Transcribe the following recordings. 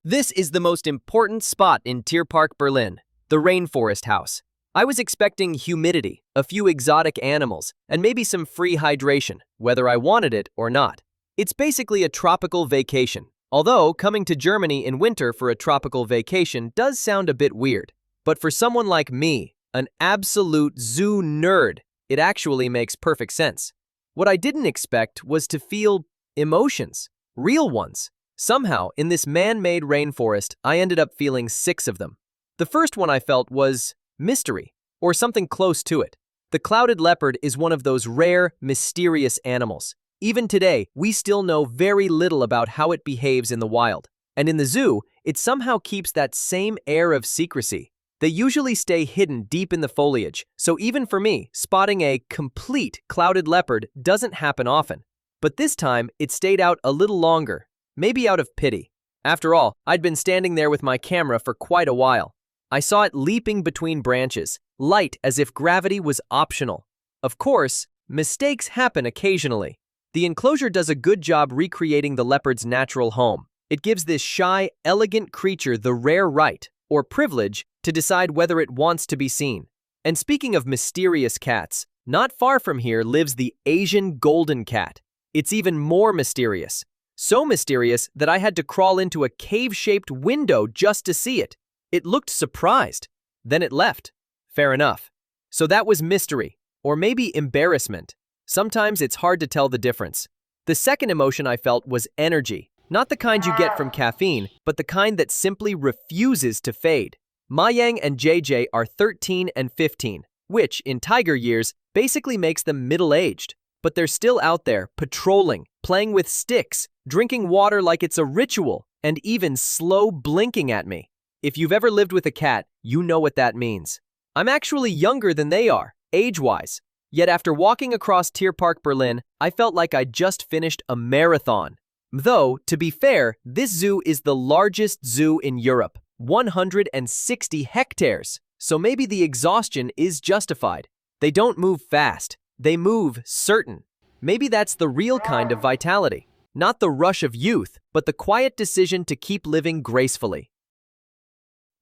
This is the most important spot in Tierpark Berlin, the Rainforest House. I was expecting humidity, a few exotic animals, and maybe some free hydration, whether I wanted it or not. It's basically a tropical vacation, although coming to Germany in winter for a tropical vacation does sound a bit weird. But for someone like me, an absolute zoo nerd, it actually makes perfect sense. What I didn't expect was to feel emotions, real ones. Somehow, in this man-made rainforest, I ended up feeling 6 of them. The first one I felt was mystery, or something close to it. The clouded leopard is one of those rare, mysterious animals. Even today, we still know very little about how it behaves in the wild. And in the zoo, it somehow keeps that same air of secrecy. They usually stay hidden deep in the foliage, so even for me, spotting a complete clouded leopard doesn't happen often. But this time, it stayed out a little longer. Maybe out of pity. After all, I'd been standing there with my camera for quite a while. I saw it leaping between branches, light as if gravity was optional. Of course, mistakes happen occasionally. The enclosure does a good job recreating the leopard's natural home. It gives this shy, elegant creature the rare right, or privilege, to decide whether it wants to be seen. And speaking of mysterious cats, not far from here lives the Asian golden cat. It's even more mysterious. So mysterious that I had to crawl into a cave-shaped window just to see it. It looked surprised. Then it left. Fair enough. So that was mystery, or maybe embarrassment. Sometimes it's hard to tell the difference. The second emotion I felt was energy. Not the kind you get from caffeine, but the kind that simply refuses to fade. Mayang and JJ are 13 and 15, which, in tiger years, basically makes them middle-aged. But they're still out there, patrolling, playing with sticks, drinking water like it's a ritual, and even slow blinking at me. If you've ever lived with a cat, you know what that means. I'm actually younger than they are, age-wise. Yet after walking across Tierpark Berlin, I felt like I'd just finished a marathon. Though, to be fair, this zoo is the largest zoo in Europe, 160 hectares, so maybe the exhaustion is justified. They don't move fast. They move certain. Maybe that's the real kind of vitality. Not the rush of youth, but the quiet decision to keep living gracefully.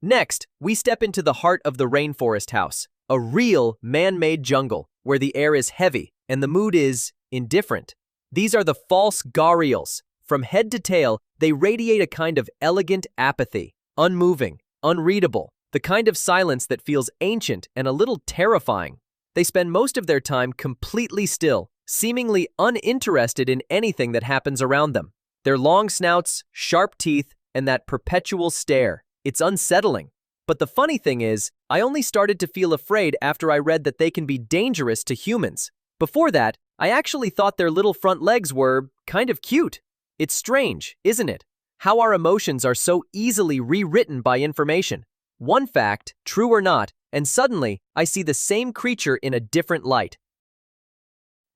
Next, we step into the heart of the Rainforest House, a real man-made jungle where the air is heavy and the mood is indifferent. These are the false gharials. From head to tail, they radiate a kind of elegant apathy, unmoving, unreadable, the kind of silence that feels ancient and a little terrifying. They spend most of their time completely still, seemingly uninterested in anything that happens around them. Their long snouts, sharp teeth, and that perpetual stare. It's unsettling. But the funny thing is, I only started to feel afraid after I read that they can be dangerous to humans. Before that, I actually thought their little front legs were kind of cute. It's strange, isn't it? How our emotions are so easily rewritten by information. One fact, true or not, and suddenly, I see the same creature in a different light.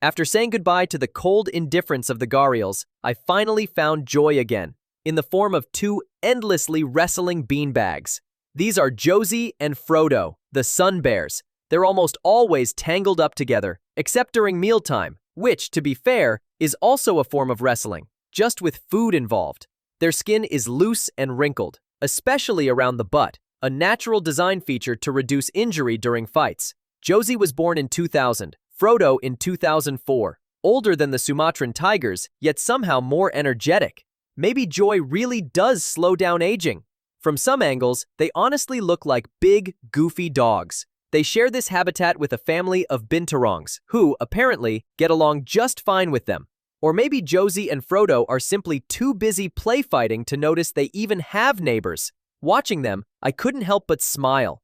After saying goodbye to the cold indifference of the gharials, I finally found joy again, in the form of 2 endlessly wrestling beanbags. These are Josie and Frodo, the sun bears. They're almost always tangled up together, except during mealtime, which, to be fair, is also a form of wrestling, just with food involved. Their skin is loose and wrinkled, especially around the butt, a natural design feature to reduce injury during fights. Josie was born in 2000, Frodo in 2004. Older than the Sumatran tigers, yet somehow more energetic. Maybe joy really does slow down aging. From some angles, they honestly look like big, goofy dogs. They share this habitat with a family of binturongs, who, apparently, get along just fine with them. Or maybe Josie and Frodo are simply too busy play fighting to notice they even have neighbors. Watching them, I couldn't help but smile.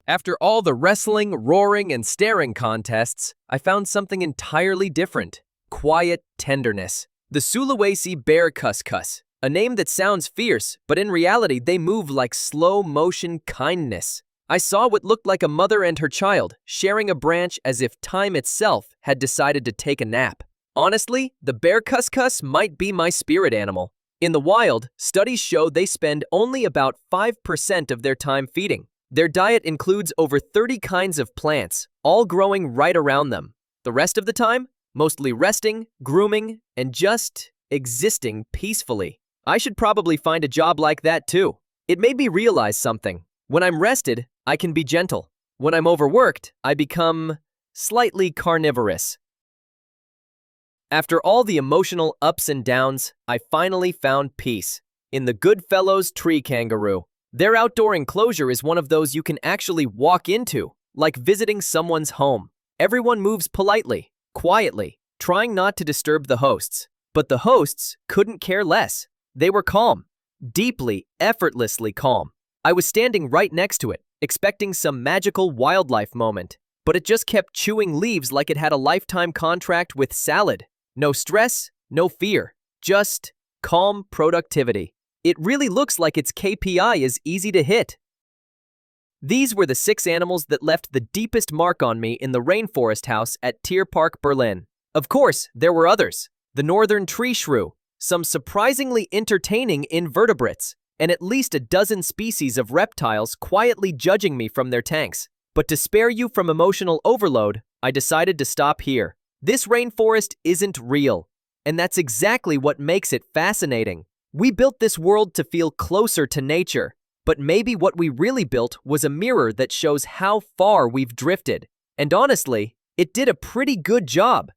After all the wrestling, roaring, and staring contests, I found something entirely different. Quiet tenderness. The Sulawesi bear cuscus, a name that sounds fierce, but in reality they move like slow-motion kindness. I saw what looked like a mother and her child, sharing a branch as if time itself had decided to take a nap. Honestly, the bear cuscus might be my spirit animal. In the wild, studies show they spend only about 5% of their time feeding. Their diet includes over 30 kinds of plants, all growing right around them. The rest of the time, mostly resting, grooming, and just existing peacefully. I should probably find a job like that too. It made me realize something. When I'm rested, I can be gentle. When I'm overworked, I become slightly carnivorous. After all the emotional ups and downs, I finally found peace in the Goodfellows tree kangaroo. Their outdoor enclosure is one of those you can actually walk into, like visiting someone's home. Everyone moves politely, quietly, trying not to disturb the hosts. But the hosts couldn't care less. They were calm, deeply, effortlessly calm. I was standing right next to it, expecting some magical wildlife moment, but it just kept chewing leaves like it had a lifetime contract with salad. No stress, no fear, just calm productivity. It really looks like its KPI is easy to hit. These were the 6 animals that left the deepest mark on me in the Rainforest House at Tierpark Berlin. Of course, there were others. The northern tree shrew, some surprisingly entertaining invertebrates, and at least a dozen species of reptiles quietly judging me from their tanks. But to spare you from emotional overload, I decided to stop here. This rainforest isn't real, and that's exactly what makes it fascinating. We built this world to feel closer to nature, but maybe what we really built was a mirror that shows how far we've drifted. And honestly, it did a pretty good job.